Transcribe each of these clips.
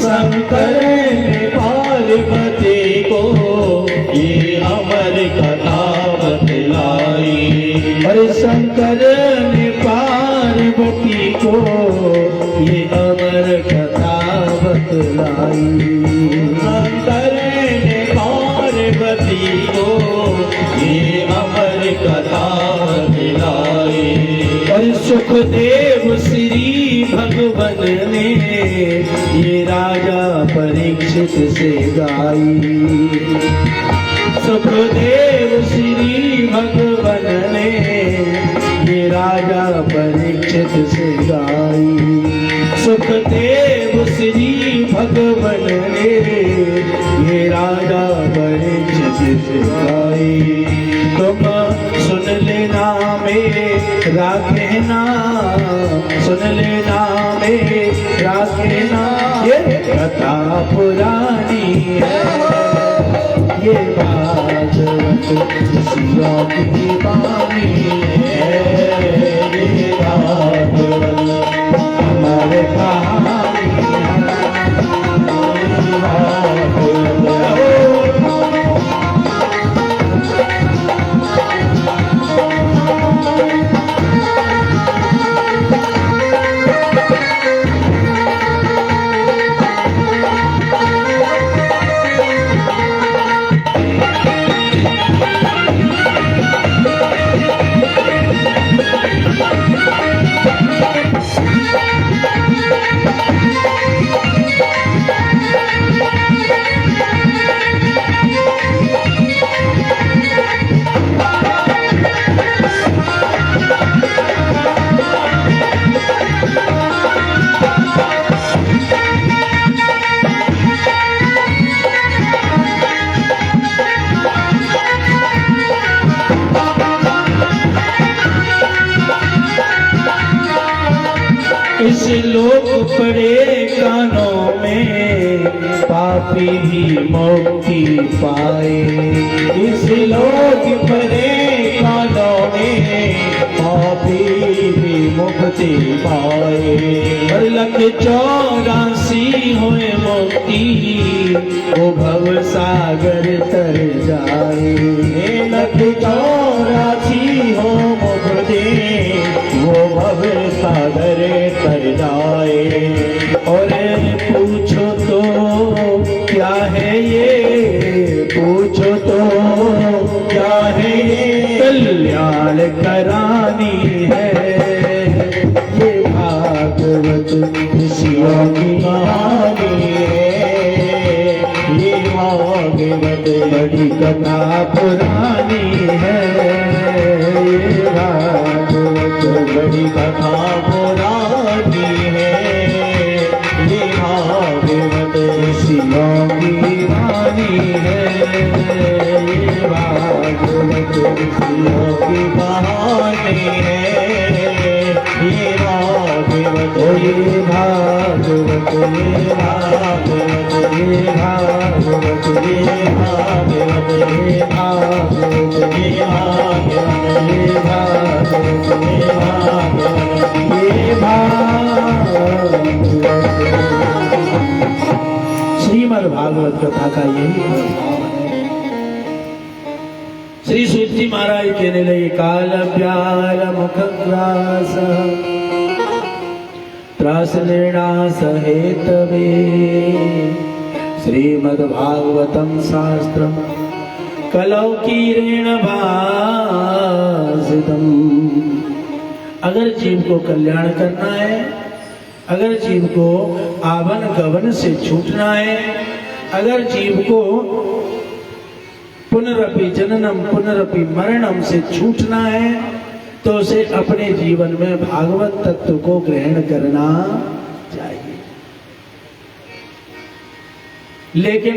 शंकर ने पार्वती को ये अमर कथा बतलाई। हरे शंकर ने पार्वती को ये अमर कथा बतलाई। शंकर ने पार्वती को ये अमर कथा बतलाई। और सुखदेव श्री भगवन ने ये राजा परीक्षित से गाई। सुखदेव श्री भगवन ने ये राजा परीक्षित से गाई। सुखदेव श्री भगवन ने ये राजा परीक्षित से गाई। तुम सुन लेना मेरा कहना, सुन लेना मेरा कहना, ये कथा पुरानी है, ये भागवत शिवा की वाणी है, ये भागवत हमारे कहानी इस लोक पड़े कानों में पापी भी मुक्ति पाए। इस लोक पड़े कानों में पापी भी मुक्ति पाए। और 184 हुए मुक्ति वो भव सागर तर जाए। 184 हो मुक्ति वो भव सागर तर जाए। और पूछो तो क्या है ये, पूछो तो क्या है ये, कल्याण करानी है ये भागवत ऋषियों की कहानी है। ये भागवत बड़ी कथा पुरानी है, ये भागवत बड़ी कथा पुरानी है। ये भागवत ऋषियों की वाणी है, ये भागवत ऋषियों की कहानी है। ये भागवत ये भागवत ये भागवत ये भागवत ये भागवत ये भागवत ये भागवत ये भागवत श्रीमद् भागवत कथा का यही भाव है। श्री सूत जी महाराज कहने लगे काल प्यार मुख ग्रास त्रास निर्णास हेतवे श्रीमद् भागवतम शास्त्रम कलौ कीरेण भासितम। अगर जीव को कल्याण करना है, अगर जीव को आवन गवन से छूटना है, अगर जीव को पुनरपि जननम पुनरपि मरणम से छूटना है, तो उसे अपने जीवन में भागवत तत्व को ग्रहण करना चाहिए। लेकिन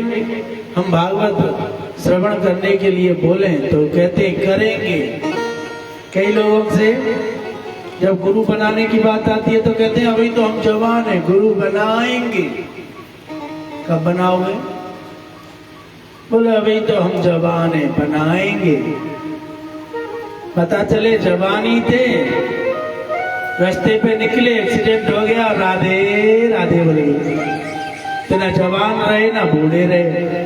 हम भागवत श्रवण करने के लिए बोले तो कहते करेंगे। कई लोगों से जब गुरु बनाने की बात आती है तो कहते हैं अभी तो हम जवान हैं, गुरु बनाएंगे। कब बनाओगे? बोले अभी तो हम जवान हैं, बनाएंगे। पता चले जवानी थे, रास्ते पे निकले, एक्सीडेंट हो गया, राधे राधे बोले तो ना जवान रहे ना बूढ़े रहे,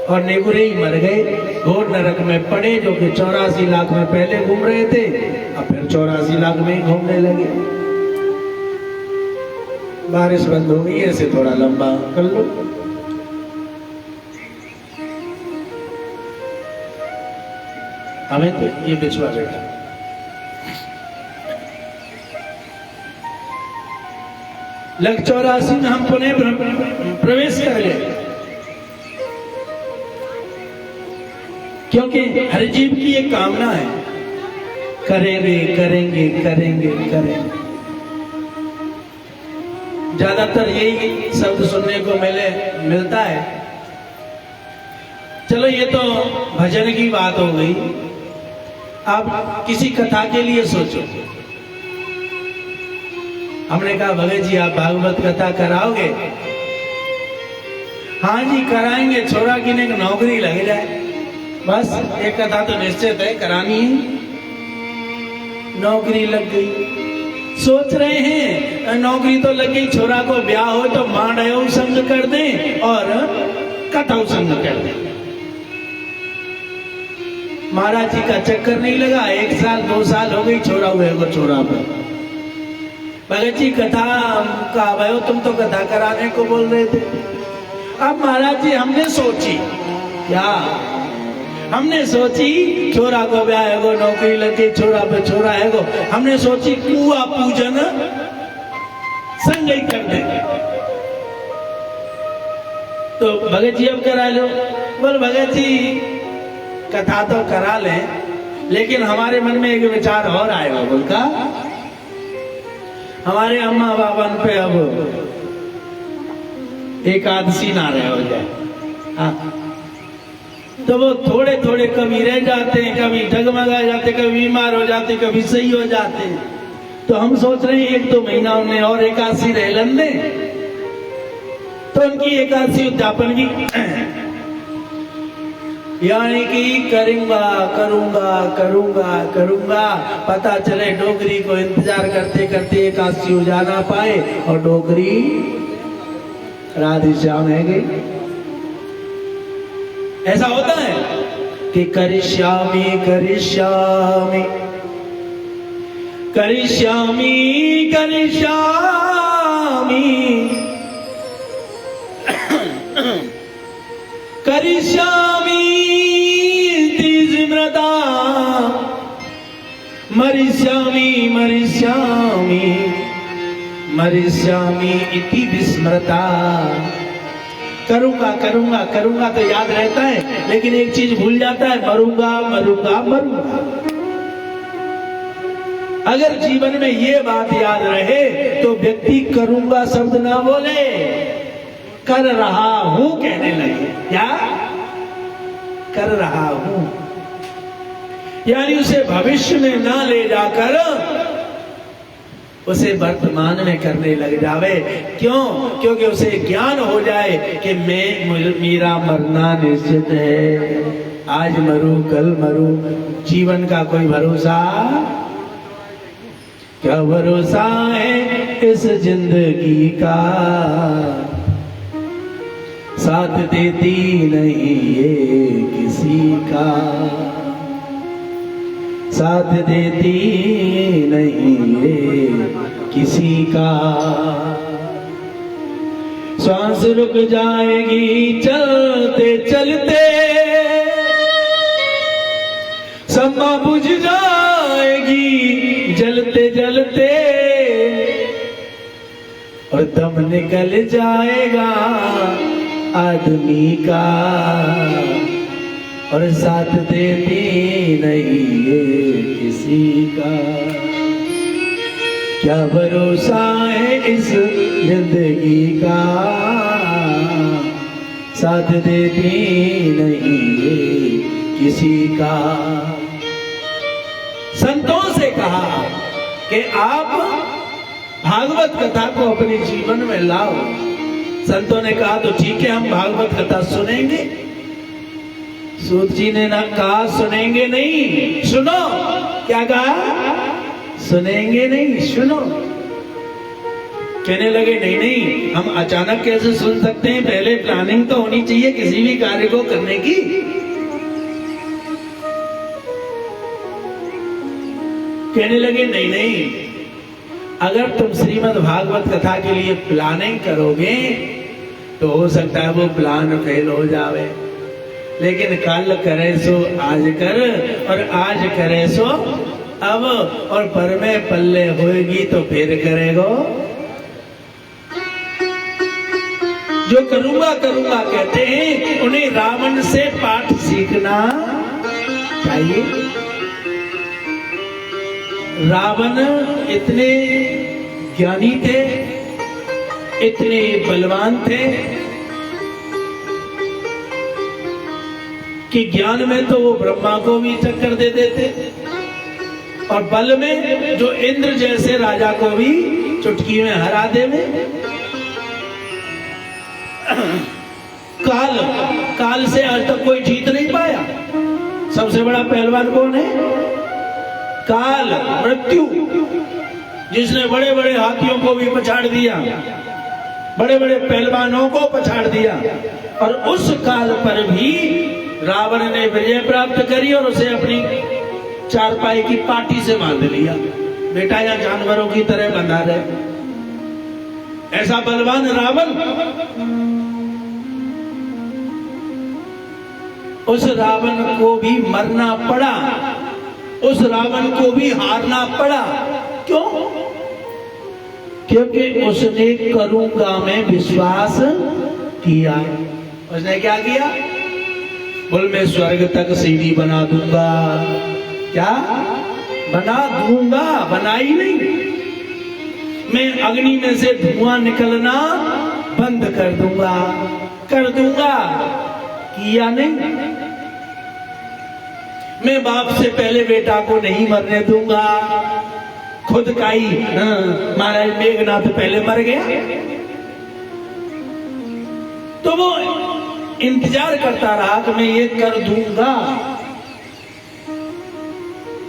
और नेगुरे ही मर गए, घोर नरक में पड़े, जो कि 84 लाख में पहले घूम रहे थे, अब फिर 84 लाख में ही घूमने लगे। बारिश बंद हो गई, ऐसे थोड़ा लंबा कर लो। हमें तो ये बिछुआ बेटा लग 84 में हम पुनः प्रवेश कर गए, क्योंकि हर जीव की एक कामना है, करेंगे करेंगे करेंगे करेंगे। ज्यादातर यही शब्द सुनने को मिलता है। चलो ये तो भजन की बात हो गई, आप किसी कथा के लिए सोचो। हमने कहा भगत जी आप भागवत कथा कराओगे? हाँ जी कराएंगे, छोरा की ने नौकरी लग जाए, बस एक कथा तो निश्चित है करानी है। नौकरी लग गई, सोच रहे हैं नौकरी तो लग गई, छोरा को ब्याह हो तो मांडयो संग कर दें और कथा संग कर दें। महाराज जी का चक्कर नहीं लगा, 1 साल 2 साल हो गई, छोरा हुए को छोरा पर। भगत जी कथा का भयो, तुम तो कथा कराने को बोल रहे थे। अब महाराज जी हमने सोची, क्या हमने सोची, छोरा को ब्याह है गो, नौकरी लगे, छोरा पे छोरा है गो, हमने सोची कुआ पूजन संग ही कर देंगे। तो भगत जी अब करा लो। बोल भगत जी कथा तो करा लें, लेकिन हमारे मन में एक विचार और आएगा। बोल का हमारे अम्मा बाबन पे अब एकादशी ना रहे हो जाए, हाँ तो वो थोड़े थोड़े कभी रह जाते हैं, कभी डगमगा जाते, कभी बीमार हो जाते, कभी सही हो जाते हैं। तो हम सोच रहे हैं 1-2 महीना उन्हें और एकादशी रह लन दें, तो उनकी एकादशी उद्यापन की यानी कि करूंगा करूंगा करूंगा करूंगा, पता चले डोगरी को इंतजार करते करते एकादशी हो जाना पाए और डोगरी राधे श्याम है गई। ऐसा होता है कि करिष्यामि करिष्यामि करिष्यामि करिष्यामि करिष्यामि स्मृता मरिष्यामि मरिष्यामि मरिष्यामि इति विस्मृता। करूंगा करूंगा करूंगा तो याद रहता है, लेकिन एक चीज भूल जाता है, मरूंगा मरूंगा मरूंगा। अगर जीवन में ये बात याद रहे तो व्यक्ति करूंगा शब्द ना बोले, कर रहा हूं कहने लगे। क्या कर रहा हूं, यानी उसे भविष्य में ना ले जाकर उसे वर्तमान में करने लग जावे। क्यों? क्योंकि उसे ज्ञान हो जाए कि मेरा मरना निश्चित है, आज मरूं कल मरूं, जीवन का कोई भरोसा, क्या भरोसा है इस जिंदगी का, साथ देती नहीं ये किसी का, साथ देती नहीं ये किसी का। श्वास रुक जाएगी चलते चलते, समा बुझ जाएगी जलते जलते, और दम निकल जाएगा आदमी का, और साथ देती नहीं ये किसी का। क्या भरोसा है इस जिंदगी का, साथ देती नहीं ये किसी का। संतों से कहा कि आप भागवत कथा को अपने जीवन में लाओ। संतों ने कहा तो ठीक है, हम भागवत कथा सुनेंगे। सूत जी ने ना कहा सुनेंगे नहीं, सुनो। क्या कहा? सुनेंगे नहीं, सुनो। कहने लगे नहीं नहीं, हम अचानक कैसे सुन सकते हैं, पहले प्लानिंग तो होनी चाहिए किसी भी कार्य को करने की। कहने लगे नहीं नहीं, अगर तुम श्रीमद् भागवत कथा के लिए प्लानिंग करोगे तो हो सकता है वो प्लान फेल हो जावे, लेकिन कल करे सो आज कर और आज करे सो अब, और पर में पल्ले होएगी तो फिर करेगो। जो करूंगा करूंगा कहते हैं उन्हें रावण से पाठ सीखना चाहिए। रावण इतने ज्ञानी थे, इतने बलवान थे कि ज्ञान में तो वो ब्रह्मा को भी टक्कर दे देते, और बल में जो इंद्र जैसे राजा को भी चुटकी में हरा देवे। काल से आज तक कोई जीत नहीं पाया। सबसे बड़ा पहलवान कौन है? काल, मृत्यु, जिसने बड़े बड़े हाथियों को भी पछाड़ दिया, बड़े बड़े पहलवानों को पछाड़ दिया, और उस काल पर भी रावण ने विजय प्राप्त करी और उसे अपनी चारपाई की पाटी से बांध लिया। बेटा या जानवरों की तरह बंधा रहे, ऐसा बलवान रावण। उस रावण को भी मरना पड़ा, उस रावण को भी हारना पड़ा। क्यों? क्योंकि उसने करूंगा में विश्वास किया। उसने क्या किया? बोल मैं स्वर्ग तक सीढ़ी बना दूंगा। क्या बना दूंगा? बनाई नहीं। मैं अग्नि में से धुआं निकलना बंद कर दूंगा, कर दूंगा। किया नहीं। मैं बाप से पहले बेटा को नहीं मरने दूंगा। खुद का ही महाराज मेघनाथ पहले मर गया, तो वो इंतजार करता रहा कि मैं ये कर दूंगा।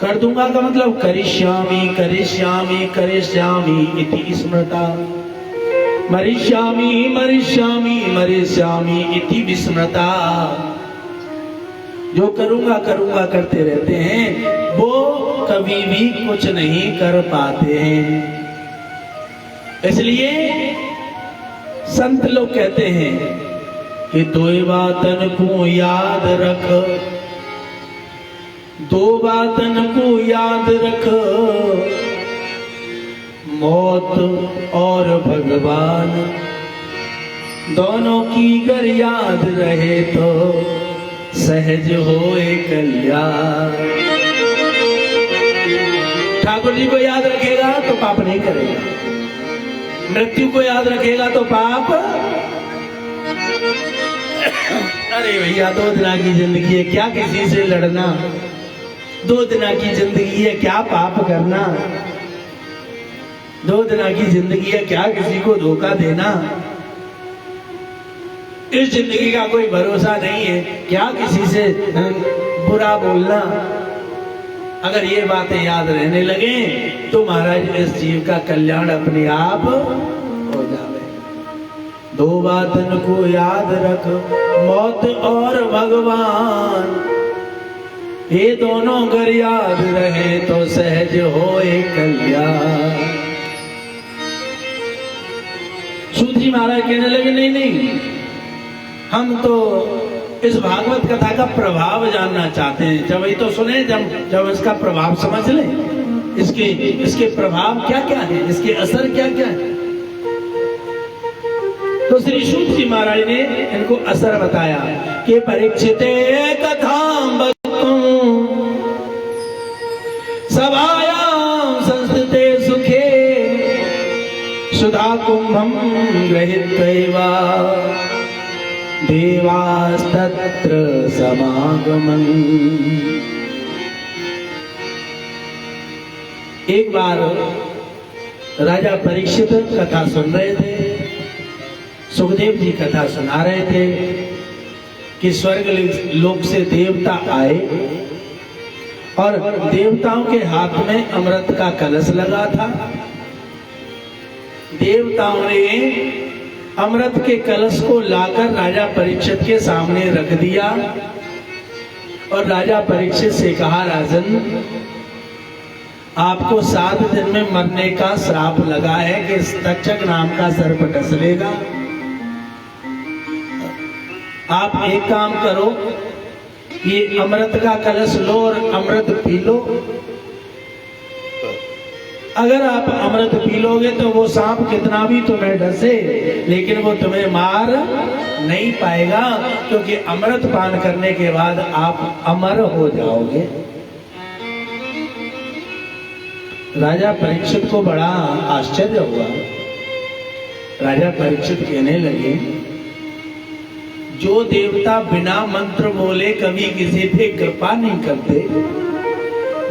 कर दूंगा का मतलब करिष्यामि करिष्यामि करिष्यामि इति स्मृता, मरिष्यामि मरिष्यामि मरिष्यामि इति विस्मृता। जो करूंगा करूंगा करते रहते हैं वो कभी भी कुछ नहीं कर पाते हैं। इसलिए संत लोग कहते हैं कि दो बातन को याद रख, दो बातन को याद रख, मौत और भगवान दोनों की गर याद रहे तो सहज होए कल्याण। ठाकुर जी को याद रखेगा तो पाप नहीं करेगा, मृत्यु को याद रखेगा तो पाप। अरे भैया 2 दिन की जिंदगी है, क्या किसी से लड़ना? 2 दिन की जिंदगी है, क्या पाप करना? 2 दिन की जिंदगी है, क्या किसी को धोखा देना? इस जिंदगी का कोई भरोसा नहीं है, क्या किसी से बुरा बोलना? अगर ये बातें याद रहने लगे तो महाराज इस जीव का कल्याण अपने आप हो जावे। दो बातन को याद रख, मौत और भगवान, ये दोनों अगर याद रहे तो सहज होए कल्याण। सूत जी महाराज कहने लगे नहीं नहीं, हम तो इस भागवत कथा का प्रभाव जानना चाहते हैं। जब ये तो सुने, जब इसका प्रभाव समझ लें, इसके प्रभाव क्या क्या है, इसके असर क्या क्या है। तो श्री सूत जी महाराज ने इनको असर बताया कि परीक्षिते कथाम वक्तुम सभायां संस्थिते सुखे सुधा कुंभम गृहीत्वा देवास्तत्र समागमन। एक बार राजा परीक्षित कथा सुन रहे थे, सुखदेव जी कथा सुना रहे थे कि स्वर्ग लोक से देवता आए और देवताओं के हाथ में अमृत का कलश लगा था। देवताओं ने अमृत के कलश को लाकर राजा परीक्षित के सामने रख दिया और राजा परीक्षित से कहा, राजन, आपको 7 दिन में मरने का श्राप लगा है कि तक्षक नाम का सर्प डसलेगा। आप एक काम करो, ये अमृत का कलश लो और अमृत पी लो। अगर आप अमृत पी लोगे तो वो सांप कितना भी तुम्हें डसे लेकिन वो तुम्हें मार नहीं पाएगा, क्योंकि अमृत पान करने के बाद आप अमर हो जाओगे। राजा परीक्षित को बड़ा आश्चर्य हुआ। राजा परीक्षित कहने लगे, जो देवता बिना मंत्र बोले कभी किसी पे कृपा नहीं करते,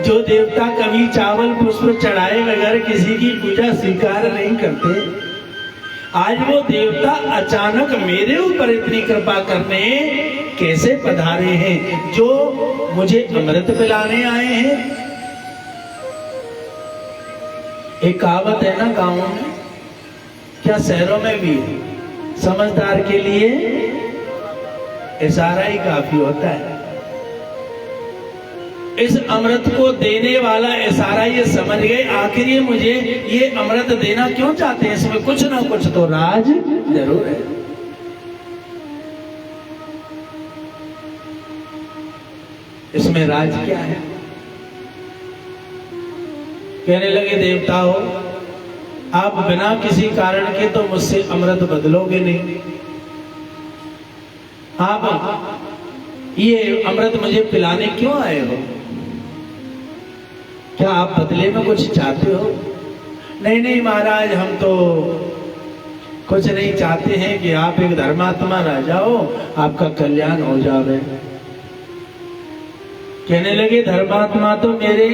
जो देवता कभी चावल पुष्प चढ़ाए बगैर किसी की पूजा स्वीकार नहीं करते, आज वो देवता अचानक मेरे ऊपर इतनी कृपा करने कैसे पधारे हैं, जो मुझे अमृत पिलाने आए हैं। एक कहावत है ना गांवों में, क्या शहरों में भी, समझदार के लिए इशारा ही काफी होता है। इस अमृत को देने वाला इशारा ये समझ गए, आखिर ये मुझे ये अमृत देना क्यों चाहते हैं, इसमें कुछ ना कुछ तो राज जरूर है। इसमें राज क्या है? कहने लगे, देवता हो, आप बिना किसी कारण के तो मुझसे अमृत बदलोगे नहीं। आप ये अमृत मुझे पिलाने क्यों आए हो? क्या आप बदले में कुछ चाहते हो? नहीं नहीं महाराज, हम तो कुछ नहीं चाहते हैं कि आप एक धर्मात्मा राजा हो, आपका कल्याण हो जावे। कहने लगे, धर्मात्मा तो मेरे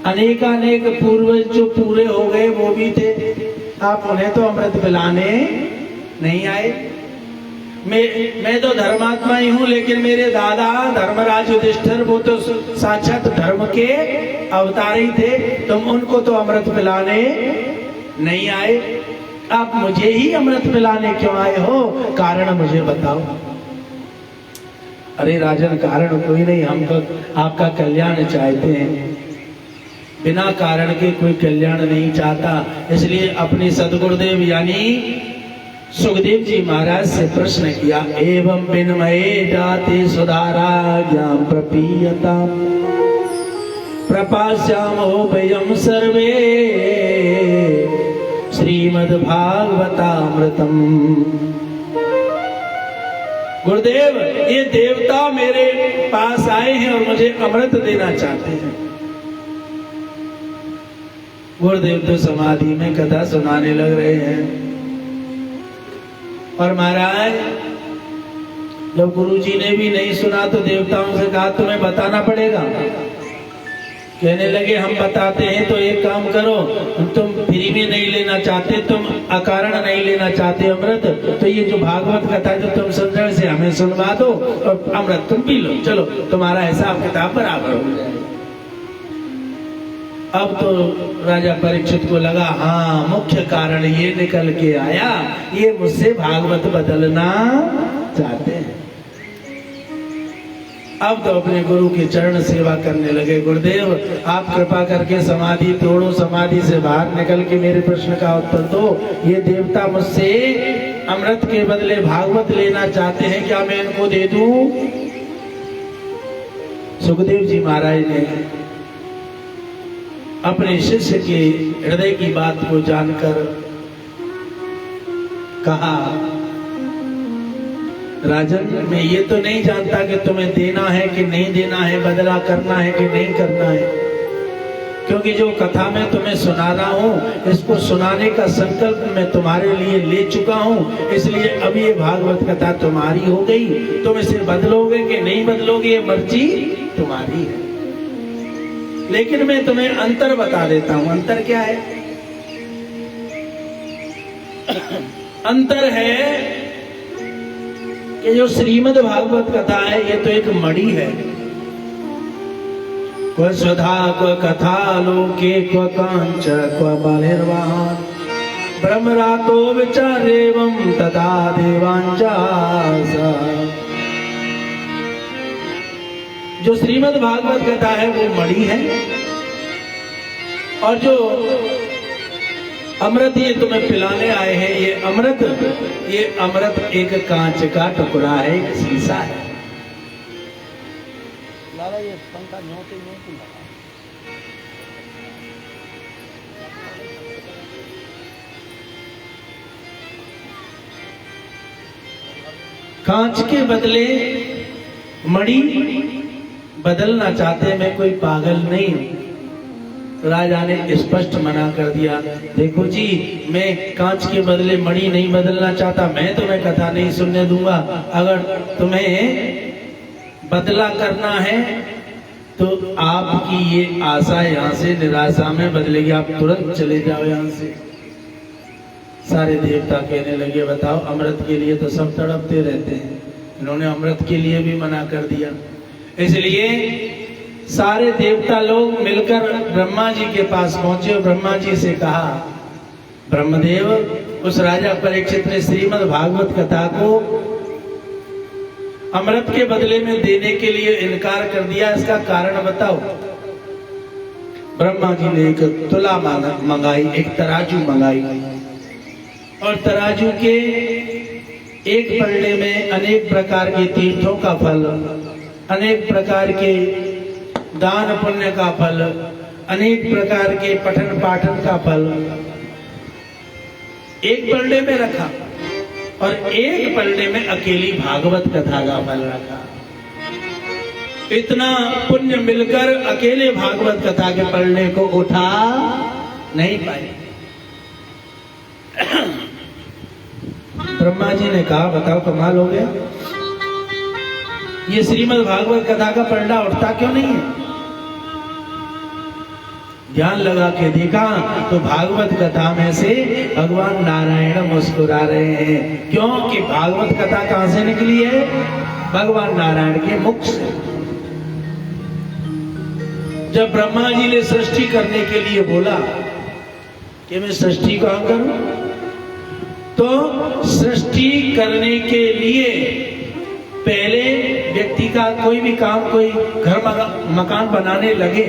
अनेकानेक पूर्वज जो पूरे हो गए वो भी थे, आप उन्हें तो अमृत पिलाने नहीं आए। मैं तो धर्मात्मा ही हूं, लेकिन मेरे दादा धर्मराज युधिष्ठिर वो तो साक्षात धर्म के अवतार ही थे, तुम उनको तो अमृत पिलाने नहीं आए, आप मुझे ही अमृत पिलाने क्यों आए हो? कारण मुझे बताओ। अरे राजन, कारण कोई नहीं, हम तो आपका कल्याण चाहते हैं। बिना कारण के कोई कल्याण नहीं चाहता, इसलिए अपने सदगुरुदेव यानी सुखदेव जी महाराज से प्रश्न किया, एवं विनमये जाते सुधारा ज्ञान प्रपीयता प्रपास्यामो वयं सर्वे श्रीमद्भागवतामृतम्। गुरुदेव, ये देवता मेरे पास आए हैं और मुझे अमृत देना चाहते हैं। गुरुदेव तो समाधि में कथा सुनाने लग रहे हैं। और महाराज, जब गुरुजी ने भी नहीं सुना तो देवताओं से कहा, तुम्हें बताना पड़ेगा। कहने लगे, हम बताते हैं तो एक काम करो, तुम फ्री में नहीं लेना चाहते, तुम अकारण नहीं लेना चाहते अमृत, तो ये जो भागवत कथा जो तुम सुन रहे हो इसे हमें सुनवा दो और अमृत तुम पी लो, चलो तुम्हारा हिसाब किताब बराबर हो जाए। अब तो राजा परीक्षित को लगा, हाँ, मुख्य कारण ये निकल के आया, ये मुझसे भागवत बदलना चाहते हैं। अब तो अपने गुरु की चरण सेवा करने लगे। गुरुदेव, आप कृपा करके समाधि तोड़ो, समाधि से बाहर निकल के मेरे प्रश्न का उत्तर दो। ये देवता मुझसे अमृत के बदले भागवत लेना चाहते हैं, क्या मैं इनको दे दूं? सुखदेव जी महाराज ने अपने शिष्य के हृदय की बात को जानकर कहा, राजन, मैं ये तो नहीं जानता कि तुम्हें देना है कि नहीं देना है, बदला करना है कि नहीं करना है, क्योंकि जो कथा मैं तुम्हें सुना रहा हूँ इसको सुनाने का संकल्प मैं तुम्हारे लिए ले चुका हूँ, इसलिए अब ये भागवत कथा तुम्हारी हो गई। तुम इसे बदलोगे कि नहीं बदलोगे ये मर्जी तुम्हारी है, लेकिन मैं तुम्हें अंतर बता देता हूं। अंतर क्या है? अंतर है कि जो श्रीमद् भागवत कथा है ये तो एक मणि है। क्व स्वधा क्व कथा लोके क्व कांच क्व बलिर्वाहन ब्रह्मरातो विचारेवं तदा देवांचासा। जो श्रीमद् भागवत कथा है वो मणि है, और जो अमृत ये तुम्हें पिलाने आए हैं, ये अमृत एक कांच का टुकड़ा है, एक शीशा है। लाला ये पंखा न्योते लगा। कांच के बदले मणि बदलना चाहते, मैं कोई पागल नहीं हूं। राजा ने स्पष्ट मना कर दिया, देखो जी मैं कांच के बदले मणि नहीं बदलना चाहता, मैं तुम्हें कथा नहीं सुनने दूंगा। अगर तुम्हें बदला करना है तो आपकी ये आशा यहाँ से निराशा में बदलेगी, आप तुरंत चले जाओ यहाँ से। सारे देवता कहने लगे, बताओ अमृत के लिए तो सब तड़पते रहते हैं, इन्होंने अमृत के लिए भी मना कर दिया। इसलिए सारे देवता लोग मिलकर ब्रह्मा जी के पास पहुंचे और ब्रह्मा जी से कहा, ब्रह्मदेव उस राजा परीक्षित ने श्रीमद् भागवत कथा को अमृत के बदले में देने के लिए इनकार कर दिया, इसका कारण बताओ। ब्रह्मा जी ने एक तुला मंगाई, एक तराजू मंगाई, और तराजू के एक पलड़े में अनेक प्रकार के तीर्थों का फल, अनेक प्रकार के दान पुण्य का फल, अनेक प्रकार के पठन पाठन का फल एक पलड़े में रखा, और एक पलड़े में अकेली भागवत कथा का फल रखा। इतना पुण्य मिलकर अकेले भागवत कथा के पलड़े को उठा नहीं पाए। ब्रह्मा जी ने कहा, बताओ कमाल हो गया, ये श्रीमद् भागवत कथा का पलड़ा उठता क्यों नहीं है? ध्यान लगा के देखा तो भागवत कथा में से भगवान नारायण मुस्कुरा रहे हैं। क्योंकि भागवत कथा कहां से निकली है? भगवान नारायण के मुख से। जब ब्रह्मा जी ने सृष्टि करने के लिए बोला कि मैं सृष्टि कहां करूं, तो सृष्टि करने के लिए पहले व्यक्ति का कोई भी काम, कोई घर मकान बनाने लगे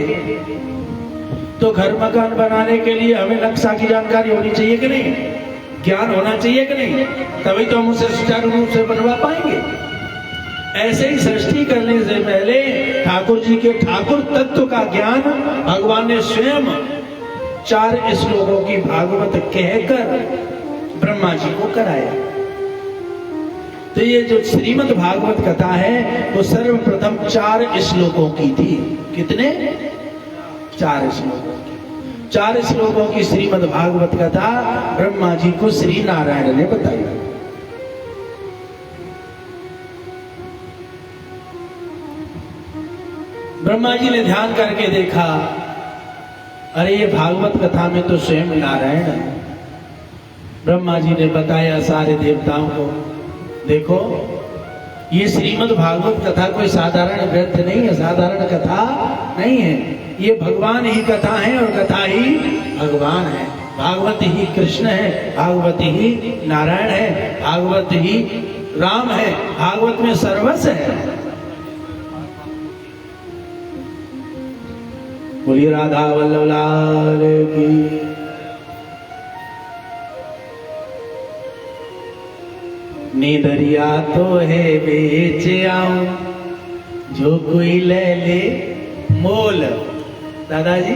तो घर मकान बनाने के लिए हमें नक्शा की जानकारी होनी चाहिए कि नहीं, ज्ञान होना चाहिए कि नहीं, तभी तो हम उसे सुचारू रूप से बनवा पाएंगे। ऐसे ही सृष्टि करने से पहले ठाकुर जी के ठाकुर तत्व का ज्ञान भगवान ने स्वयं 4 श्लोकों की भागवत कहकर ब्रह्मा जी को कराया। तो ये जो श्रीमद् भागवत कथा है वो सर्वप्रथम 4 श्लोकों की थी। कितने? 4 श्लोकों की। 4 श्लोकों की श्रीमद् भागवत कथा ब्रह्मा जी को श्री नारायण ने बताई। ब्रह्मा जी ने ध्यान करके देखा, अरे ये भागवत कथा में तो स्वयं नारायण है। ब्रह्मा जी ने बताया सारे देवताओं को, देखो ये श्रीमद् भागवत कथा कोई साधारण ग्रंथ नहीं है, साधारण कथा नहीं है, ये भगवान ही कथा है और कथा ही भगवान है। भागवत ही कृष्ण है, भागवत ही नारायण है, भागवत ही राम है, भागवत में सर्वस्व है। बोलिए राधा वल्लभ लाल की। नीदरिया तो है बेच आऊं, जो कोई ले ले मोल। दादाजी,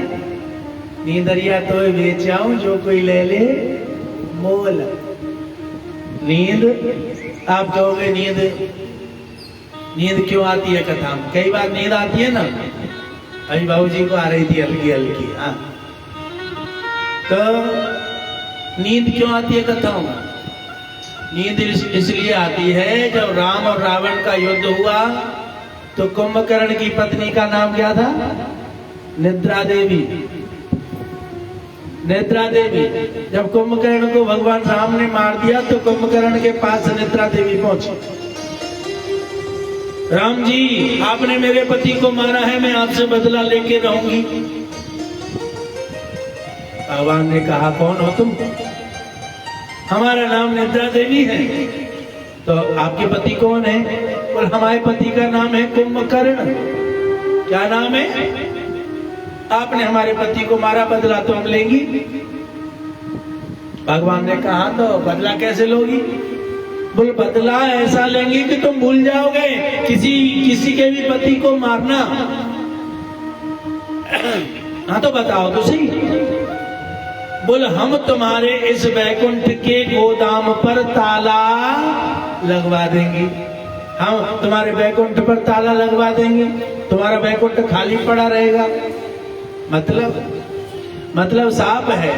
नीदरिया तो है बेच आऊं, जो कोई ले ले मोल। नींद, आप कहोगे नींद क्यों आती है कथा में? कई बार नींद आती है ना, अभी बाबूजी को आ रही थी हल्की हल्की। हाँ, तो नींद क्यों आती है कथाओं में? नींद इसलिए आती है, जब राम और रावण का युद्ध हुआ तो कुंभकर्ण की पत्नी का नाम क्या था? निद्रा देवी। निद्रा देवी। जब कुंभकर्ण को भगवान राम ने मार दिया तो कुंभकर्ण के पास निद्रा देवी पहुंची। राम जी, आपने मेरे पति को मारा है, मैं आपसे बदला लेके रहूंगी। भगवान ने कहा, कौन हो तुम? हमारा नाम निद्रा देवी है। तो आपके पति कौन है? और हमारे पति का नाम है कुंभकर्ण। क्या नाम है? आपने हमारे पति को मारा, बदला तो हम लेंगी। भगवान ने कहा तो बदला कैसे लोगी? बोल बदला ऐसा लेंगे कि तुम भूल जाओगे किसी के भी पति को मारना। हाँ तो बताओ तो सही। बोल हम तुम्हारे इस वैकुंठ के गोदाम पर ताला लगवा देंगे। हम तुम्हारे वैकुंठ पर ताला लगवा देंगे, तुम्हारा वैकुंठ खाली पड़ा रहेगा। मतलब साफ है।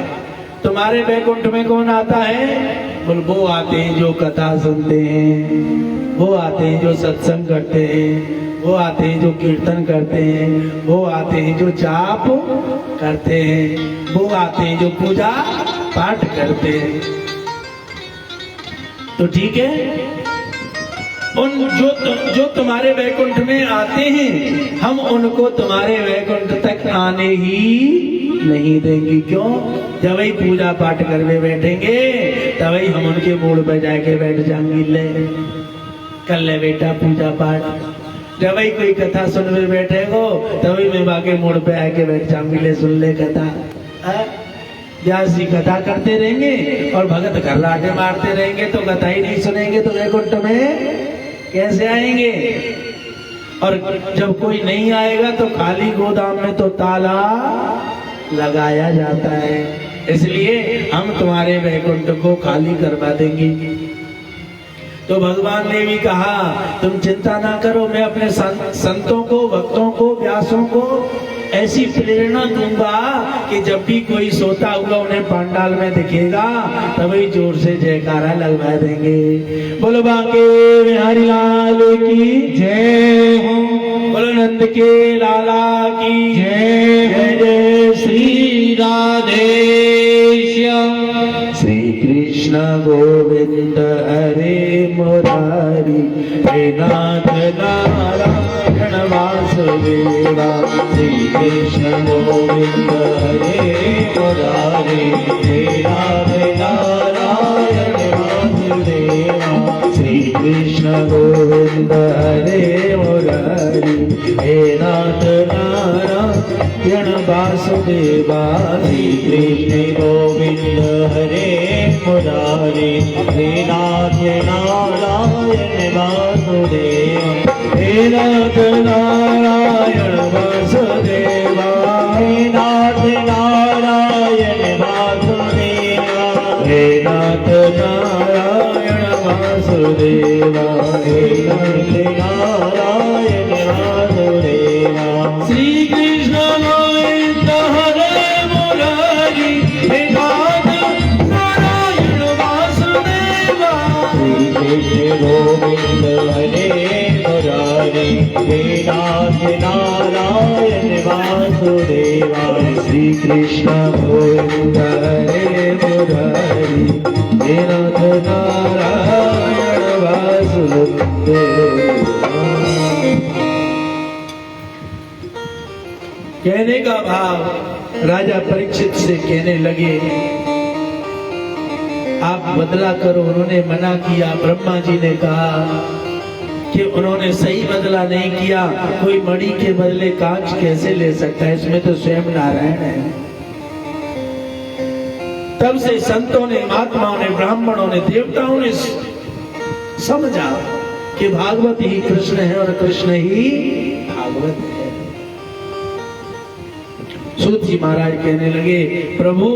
तुम्हारे वैकुंठ में कौन आता है? बोल वो आते हैं जो कथा सुनते हैं, वो आते हैं जो सत्संग करते हैं, वो आते हैं जो कीर्तन करते हैं, वो आते हैं जो जाप करते हैं, वो आते हैं जो पूजा पाठ करते हैं। तो ठीक है, उन जो तुम्हारे वैकुंठ में आते हैं हम उनको तुम्हारे वैकुंठ तक आने ही नहीं देंगे। क्यों? जब वही पूजा पाठ करने बैठेंगे तभी हम उनके मोड़ पर जाके बैठ जाएंगे। ले कर ले बेटा पूजा पाठ। जब वही कोई कथा सुनने बैठे हो तभी मैं बाके मोड़ पे आके बैठ जाऊंगी। ले सुन ले कथा। व्यास जी कथा करते रहेंगे और भगत घर्राटे मारते रहेंगे तो कथा ही नहीं सुनेंगे तो वैकुंठ में कैसे आएंगे? और जब कोई नहीं आएगा तो खाली गोदाम में तो ताला लगाया जाता है। इसलिए हम तुम्हारे वैकुंठ को खाली करवा देंगे। तो भगवान ने भी कहा तुम चिंता ना करो, मैं अपने संतों को, भक्तों को, व्यासों को ऐसी प्रेरणा दूंगा कि जब भी कोई सोता हुआ उन्हें पंडाल में दिखेगा तभी जोर से जयकारा लगवा देंगे। बोलो बांके बिहारी लाल की जय हो, बोलो नंद के लाला की जय। जय जय श्री राधे श्याम। श्री कृष्ण गोविंद हरे मुरारी, हे नाथ नारायण वासुदेवा। श्री कृष्ण गोविंद हरे मुरारी, हे नाथ नारायण वासुदेवा। श्री कृष्ण गोविंद हरे मुरारी, हे नाथ नारायण वासुदेवा। श्री कृष्ण गोविंद हरे मुरारी, हे नाथ नारायण वासुदेवा। हे नाथ नारायण वासुदेवा, हे नाथ नारायण वासुदेवा। हे नाथ नारायण वासुदेवा, हे नाथ नारायण वासुदेवा। श्री कृष्ण गोविंद हरे मुरारी, हे नाथ नारायण वासुदेवा। श्री कृष्ण गोविंद हरे मुरारी, हे नाथ नारायण वासुदेवा। श्री कृष्ण गोविंद हरे मुरारी, हे नाथ नारायण वासुदेवा। कहने का भाव राजा परीक्षित से कहने लगे आप बदला करो। उन्होंने मना किया। ब्रह्मा जी ने कहा कि उन्होंने सही बदला नहीं किया। कोई मणि के बदले कांच कैसे ले सकता है? इसमें तो स्वयं नारायण है। तब से संतों ने, महात्माओं ने, ब्राह्मणों ने, देवताओं ने समझा कि भागवत ही कृष्ण है और कृष्ण ही भागवत है। सूत जी महाराज कहने लगे प्रभु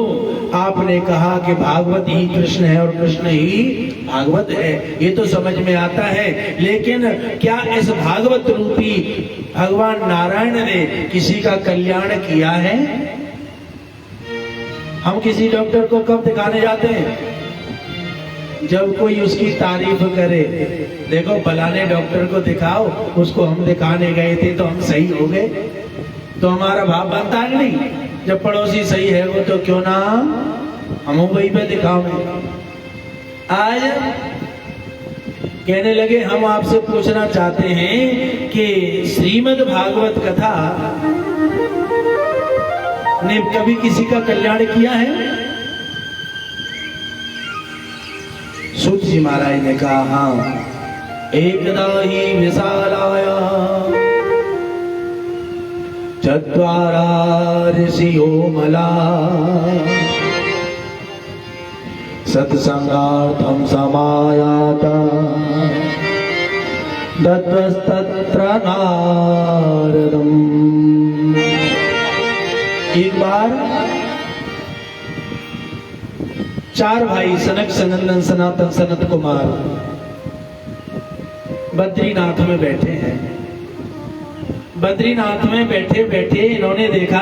आपने कहा कि भागवत ही कृष्ण है और कृष्ण ही भागवत है, ये तो समझ में आता है, लेकिन क्या इस भागवत रूपी भगवान नारायण ने किसी का कल्याण किया है? हम किसी डॉक्टर को कब दिखाने जाते हैं? जब कोई उसकी तारीफ करे। देखो फलाने डॉक्टर को दिखाओ, उसको हम दिखाने गए थे तो हम सही हो गए, तो हमारा भाव बनता है नहीं। जब पड़ोसी सही है वो तो क्यों ना हम वही पे दिखाओगे। आज कहने लगे हम आपसे पूछना चाहते हैं कि श्रीमद् भागवत कथा ने कभी किसी का कल्याण किया है? जी महाराज ने कहा हाँ, एकदा ही विशालाया चत्वारा ऋषियो मला सत्संगार्थम समायाता दत्तस्तत्र नारदम। एक बार चार भाई सनक सनंदन सनातन सनत कुमार बद्रीनाथ में बैठे हैं। बद्रीनाथ में बैठे बैठे इन्होंने देखा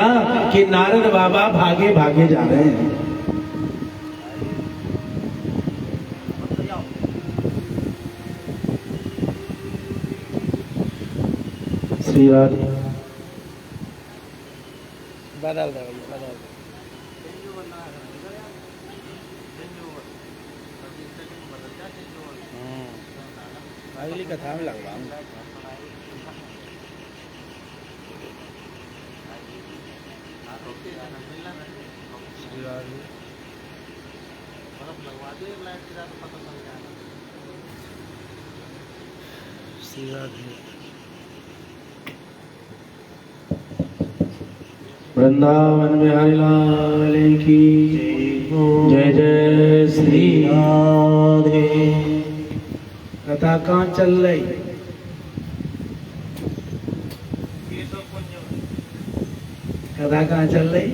कि नारद बाबा भागे भागे जा रहे हैं। श्री राधे बदल अगली कथा में लगवा वृंदावन में हरिलाल की जय जय श्री राधे। कथा कहाँ चल रही? कथा कहाँ चल रही?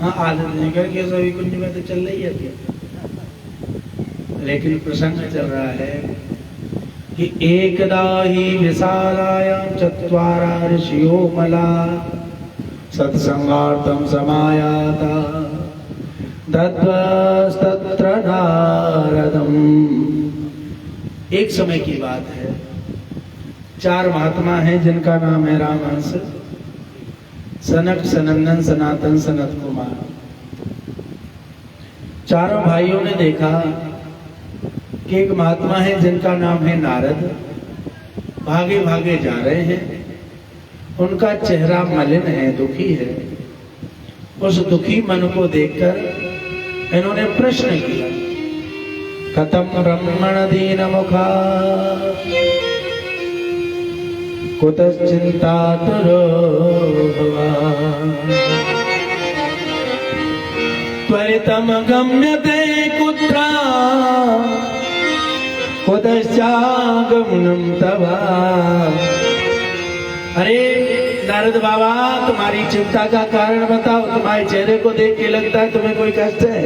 हाँ, आदत निकल के सभी कुंज में तो चल रही है, लेकिन प्रसंग चल रहा है कि एकदा ही विशालायां चत्वारा ऋषियो मला सत्संगार्थम समायाता दत्तस्तत्र नारदम। एक समय की बात है, चार महात्मा हैं जिनका नाम है रामहंस, सनक सनंदन सनातन सनत कुमार। चारों भाइयों ने देखा कि एक महात्मा है जिनका नाम है नारद, भागे भागे जा रहे हैं। उनका चेहरा मलिन है, दुखी है। उस दुखी मन को देखकर इन्होंने प्रश्न किया, कथम रमण दीन मुखा कुतश्चिंतातुरो भवान् त्वरितम गम्यते कुत्र कुतश्चागमनं तव। अरे नारद बाबा, तुम्हारी चिंता का कारण बताओ। तुम्हारे चेहरे को देख के लगता है तुम्हें कोई कष्ट है।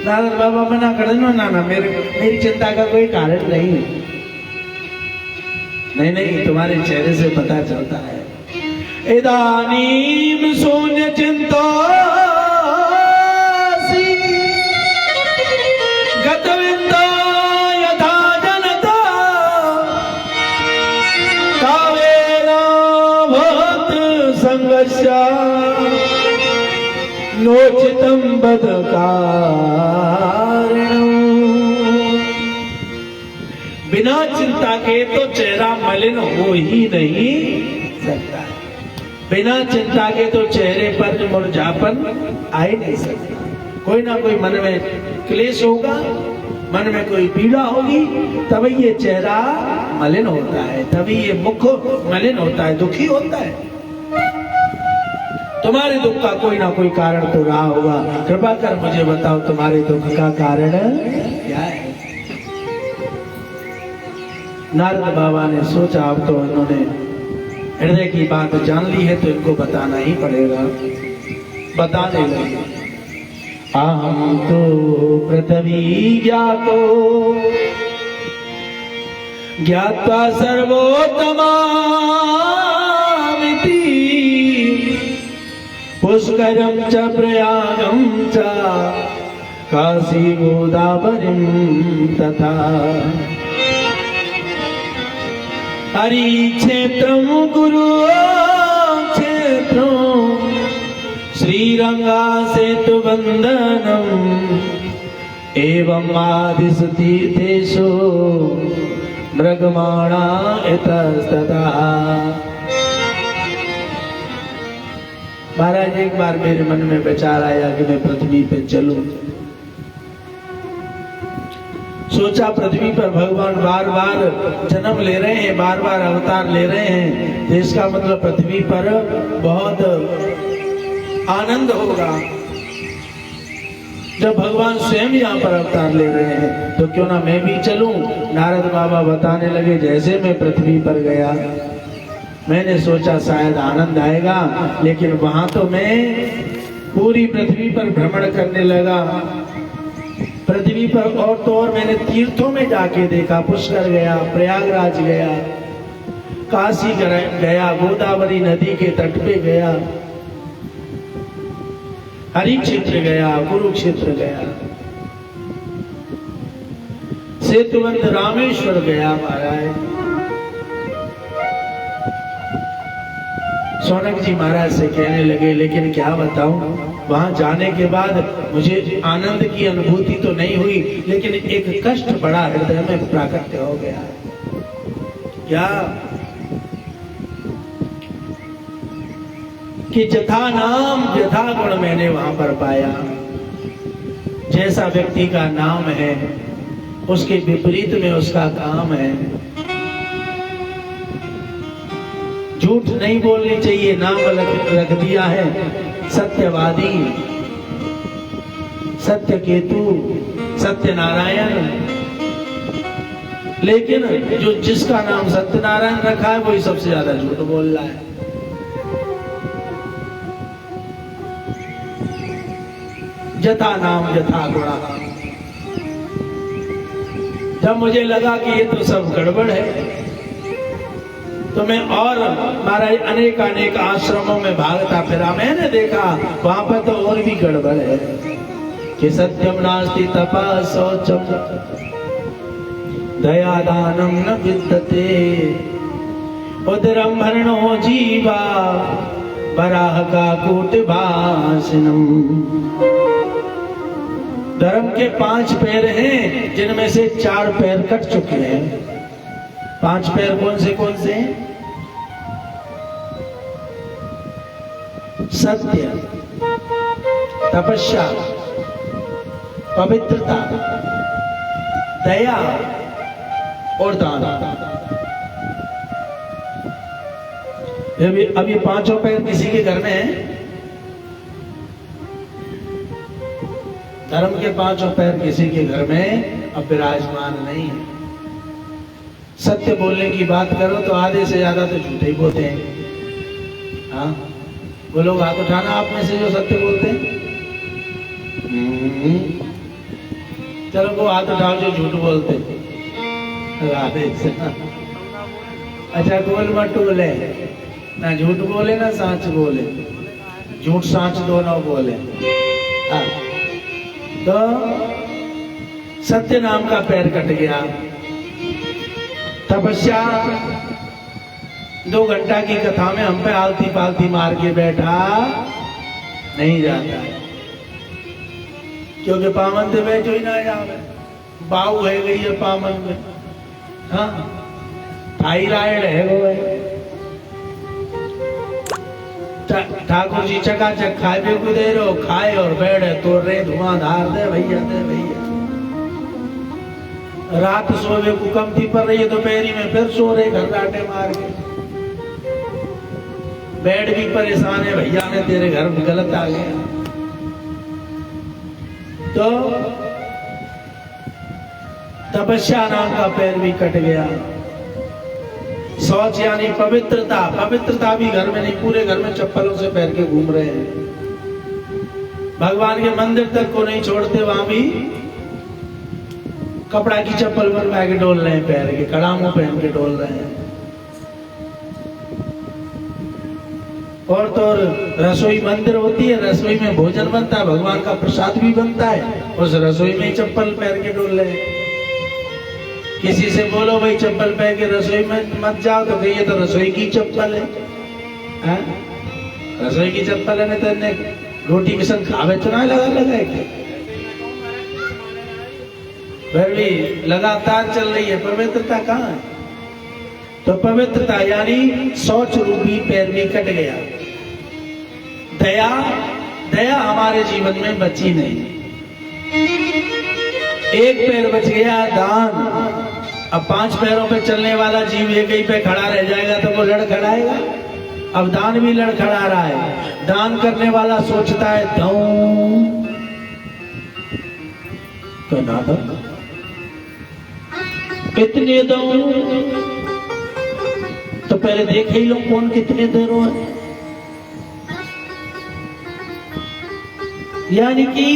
नारद बाबा मना कर देना, ना मेरी चिंता का कोई कारण नहीं। नहीं, तुम्हारे चेहरे से पता चलता है। इदानीम शून्य चिंता गतविंदा यथा जनता कावेरा भवत संगस्या नोचितम बद कारणम। बिना चिंता के तो चेहरा मलिन हो ही नहीं सकता। बिना चिंता के तो चेहरे पर मुरझापन आ ही नहीं सकता। कोई ना कोई मन में क्लेश होगा, मन में कोई पीड़ा होगी, तभी ये चेहरा मलिन होता है, तभी ये मुख मलिन होता है, दुखी होता है। तुम्हारे दुख का कोई ना कोई कारण तो रहा होगा। कृपा कर मुझे बताओ, तुम्हारे दुख का कारण क्या है? नारद बाबा ने सोचा, अब तो इन्होंने हृदय की बात जान ली है तो इनको बताना ही पड़ेगा। बताने लगे, अहम तो पृथ्वी ज्ञातो ज्ञात्वा सर्वोत्तमामिति पुष्करम च प्रयागम च काशी गोदावरीम तथा हरि क्षेत्रम गुरु क्षेत्रम श्रीरंगा सेतु वंदनम एवं आदिशतीर्थेषु मृगमाणा इतस्ततः। महाराज, एक बार मेरे मन में विचार आया कि मैं पृथ्वी पे चलूं। सोचा पृथ्वी पर भगवान बार बार जन्म ले रहे हैं, बार बार अवतार ले रहे हैं, तो इसका मतलब पृथ्वी पर बहुत आनंद होगा। जब भगवान स्वयं यहाँ पर अवतार ले रहे हैं तो क्यों ना मैं भी चलूं। नारद बाबा बताने लगे, जैसे मैं पृथ्वी पर गया मैंने सोचा शायद आनंद आएगा, लेकिन वहां तो मैं पूरी पृथ्वी पर भ्रमण करने लगा। पृथ्वी पर और तो और मैंने तीर्थों में जाके देखा, पुष्कर गया, प्रयागराज गया, काशी गया, गोदावरी नदी के तट पे गया, हरि क्षेत्र गया, कुरुक्षेत्र गया, सेतुबंध रामेश्वर गया महाराज। सौनक जी महाराज से कहने लगे, लेकिन क्या बताऊं, वहां जाने के बाद मुझे आनंद की अनुभूति तो नहीं हुई, लेकिन एक कष्ट बड़ा हृदय में प्राकट्य हो गया। क्या कि जथा नाम जथा गुण मैंने वहां पर पाया। जैसा व्यक्ति का नाम है उसके विपरीत में उसका काम है। झूठ नहीं बोलनी चाहिए, नाम रख दिया है सत्यवादी, सत्य केतु, सत्यनारायण। लेकिन जो जिसका नाम सत्यनारायण रखा है वही सबसे ज्यादा झूठ बोल रहा है। जथा नाम जथा गुणा। जब मुझे लगा कि ये तो सब गड़बड़ है तो मैं और महाराज अनेक अनेक आश्रमों में भागता फिरा। मैंने देखा वहां पर तो और भी गड़बड़ है कि सत्यम नास्ति तपा शौचम दया दानम न विद्यते उदरम भरणो जीवा बराह का कूट भाषणम। धर्म के 5 पैर हैं जिनमें से 4 पैर कट चुके हैं। 5 पैर कौन से हैं? सत्य, तपस्या, पवित्रता, दया और दान। अब ये 5 पैर किसी के घर में है? धर्म के 5 पैर किसी के घर में अब विराजमान नहीं है। सत्य बोलने की बात करो तो आधे से ज्यादा तो झूठे ही बोलते हैं। हाँ, वो लोग हाथ उठाना आप में से जो सत्य बोलते हैं। चलो वो हाथ उठाओ जो झूठ बोलते हैं। अच्छा, गोल मत बोले, ना झूठ बोले ना सच बोले, झूठ सच दोनों बोले। हाँ, तो सत्य नाम का पैर कट गया। तपस्या 2 घंटा की कथा में हम पे आलती पालती मार के बैठा नहीं जाता, क्योंकि पामन से बैठो ही ना जावे। बाऊ है गई है पामन में। हाँ, थाईराइड है वो है। ठाकुर जी चकाचक खाए पे को दे रहे, खाए और बैठे तो रे धुआंधार दे भैया, दे भैया। रात सोवे को कमती पड़ रही है, दोपहरी में फिर सो रहे घरराटे मार के। बेड भी परेशान है, भैया ने तेरे घर में गलत आ गया। तो तपस्या नाम का पैर भी कट गया। शौच यानी पवित्रता, पवित्रता भी घर में नहीं, पूरे घर में चप्पलों से पैर के घूम रहे हैं। भगवान के मंदिर तक को नहीं छोड़ते, वहां भी कपड़ा की चप्पल बनवा के डोल रहे हैं, पैर के कड़ामों पहन के डोल रहे हैं। और तो रसोई मंदिर होती है, रसोई में भोजन बनता है, भगवान का प्रसाद भी बनता है, उस रसोई में चप्पल पैर के डोल रहे हैं। किसी से बोलो भाई चप्पल पहन के रसोई में मत जाओ तो कहिए तो रसोई की चप्पल है। हाँ? रसोई की चप्पल है ना, तो रोटी के संग खावे तो ना लगा फिर भी लगातार चल रही है। पवित्रता कहाँ है? तो पवित्रता यानी शौच रूपी पैर भी कट गया। दया, दया हमारे जीवन में बची नहीं। एक पैर बच गया दान। अब 5 पैरों पे चलने वाला जीव एक ही पे खड़ा रह जाएगा तो वो लड़खड़ाएगा। अब दान भी लड़खड़ा रहा है। दान करने वाला सोचता है दऊं तो ना दो, कितने दऊं, तो पहले देख ही लो कौन कितने दे रहा है। यानी कि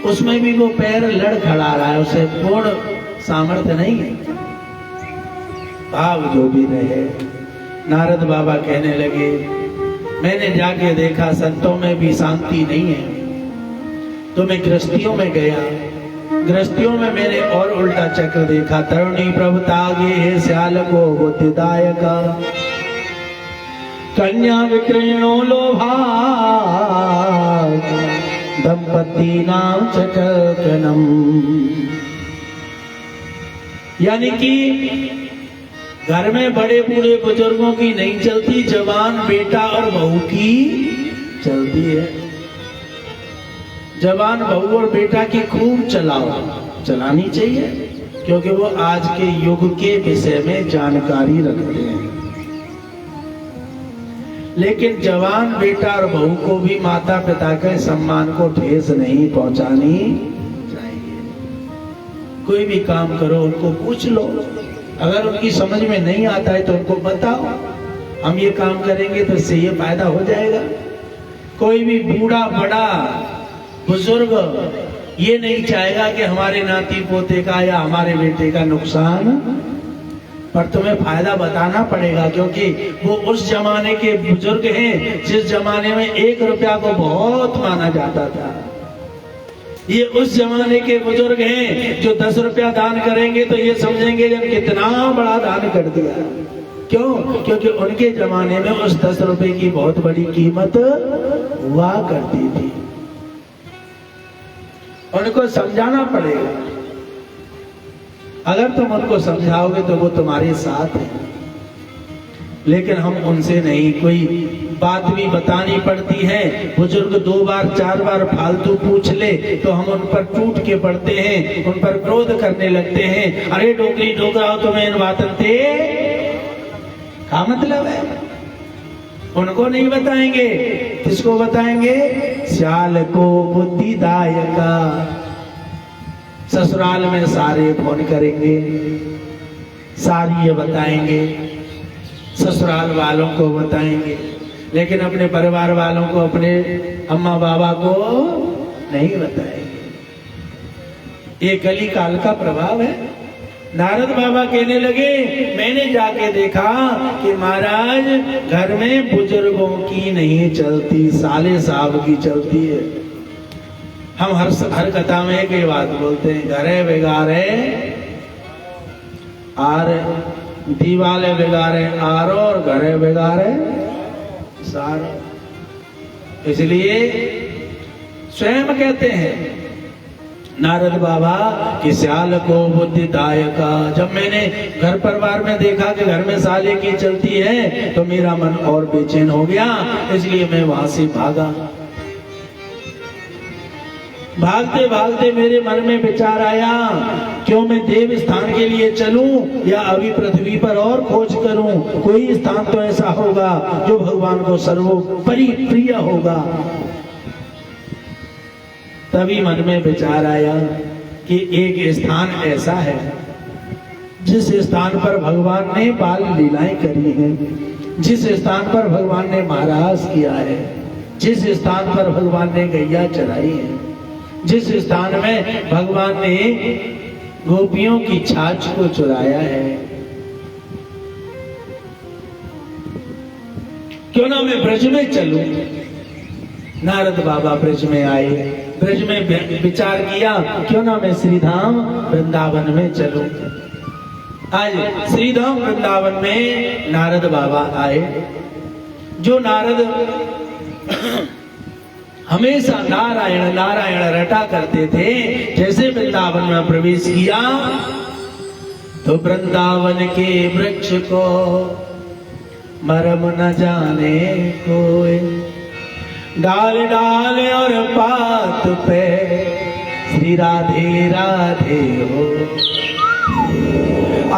उसमें भी वो पैर लड़खड़ा रहा है, उसे पूर्ण सामर्थ्य नहीं है। भाव जो भी रहे। नारद बाबा कहने लगे, मैंने जाके देखा संतों में भी शांति नहीं है। तो मैं गृहस्थियों में गया, गृहस्थियों में मैंने और उल्टा चक्र देखा। तरुणी प्रभुतागे हे श्याल को बुद्धिदायक, कन्या विक्रयणो लोभा, दंपति नाम चकनम। यानी कि घर में बड़े बूढ़े बुजुर्गों की नहीं चलती, जवान बेटा और बहू की चलती है। जवान बहू और बेटा की खूब चलाओ, चलानी चाहिए, क्योंकि वो आज के युग के विषय में जानकारी रखते हैं। लेकिन जवान बेटा और बहू को भी माता पिता के सम्मान को ठेस नहीं पहुंचानी चाहिए। कोई भी काम करो उनको पूछ लो, अगर उनकी समझ में नहीं आता है तो उनको बताओ, हम ये काम करेंगे तो इससे ये फायदा हो जाएगा। कोई भी बूढ़ा बड़ा बुजुर्ग ये नहीं चाहेगा कि हमारे नाती पोते का या हमारे बेटे का नुकसान, पर तुम्हें फायदा बताना पड़ेगा, क्योंकि वो उस जमाने के बुजुर्ग हैं जिस जमाने में 1 रुपया को बहुत माना जाता था। ये उस जमाने के बुजुर्ग हैं जो 10 रुपया दान करेंगे तो ये समझेंगे जब कितना बड़ा दान कर दिया। क्यों? क्योंकि उनके जमाने में उस 10 रुपए की बहुत बड़ी कीमत हुआ करती थी। उनको समझाना पड़ेगा। अगर तुम उनको समझाओगे तो वो तुम्हारे साथ है, लेकिन हम उनसे नहीं। कोई बात भी बतानी पड़ती है, बुजुर्ग 2 बार 4 बार फालतू पूछ ले तो हम उन पर टूट के पड़ते हैं, उन पर क्रोध करने लगते हैं। अरे डोकरी डोकरा तुम्हें इन बातन थे क्या मतलब है? उनको नहीं बताएंगे, किसको बताएंगे? श्याल को बुद्धिदायका। ससुराल में सारे फोन करेंगे, सारी ये बताएंगे, ससुराल वालों को बताएंगे, लेकिन अपने परिवार वालों को, अपने अम्मा बाबा को नहीं बताएंगे। ये कली काल का प्रभाव है। नारद बाबा कहने लगे, मैंने जाके देखा कि महाराज घर में बुजुर्गों की नहीं चलती, साले साहब की चलती है। हम हर कथा में एक ही बात बोलते हैं, घरे बिगाड़े आरे, दीवाले बिगाड़े आरो और घरे बिगाड़े सारो। इसलिए स्वयं कहते हैं नारद बाबा कि श्याल को बुद्धिदायका। जब मैंने घर परिवार में देखा कि घर में साले की चलती है तो मेरा मन और बेचैन हो गया, इसलिए मैं वहां से भागा। भागते भागते मेरे मन में विचार आया, क्यों मैं देव स्थान के लिए चलूं या अभी पृथ्वी पर और खोज करूं? कोई स्थान तो ऐसा होगा जो भगवान को सर्वोपरि प्रिय होगा। तभी मन में विचार आया कि एक स्थान ऐसा है जिस स्थान पर भगवान ने बाल लीलाएं करी हैं, जिस स्थान पर भगवान ने महाराज किया है, जिस स्थान पर भगवान ने गैया चराई है, जिस स्थान में भगवान ने गोपियों की छाछ को चुराया है। क्यों ना मैं ब्रज में चलूं? नारद बाबा ब्रज में आए, ब्रज में विचार किया, क्यों ना मैं श्रीधाम वृंदावन में चलूं। आज श्रीधाम वृंदावन में नारद बाबा आए। जो नारद हमेशा नारायण नारायण रटा करते थे, जैसे वृंदावन में प्रवेश किया तो वृंदावन के वृक्ष को मरम न जाने कोई, डाल डाल और पात पे श्री राधे राधे हो।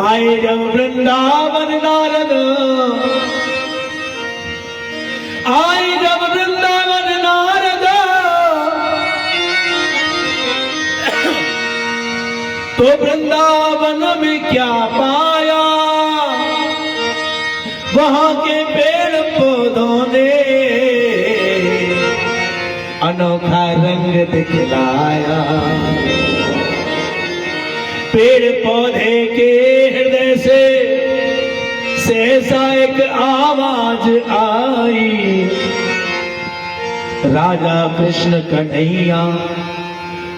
आए जब वृंदावन नारद, आए जब वृंदावन नारद, तो वृंदावन में क्या पाया, वहां के पेड़ पौधों ने अनोखा रंग दिखलाया। पेड़ पौधे के हृदय से सहसा एक आवाज आई, राजा कृष्ण कन्हैया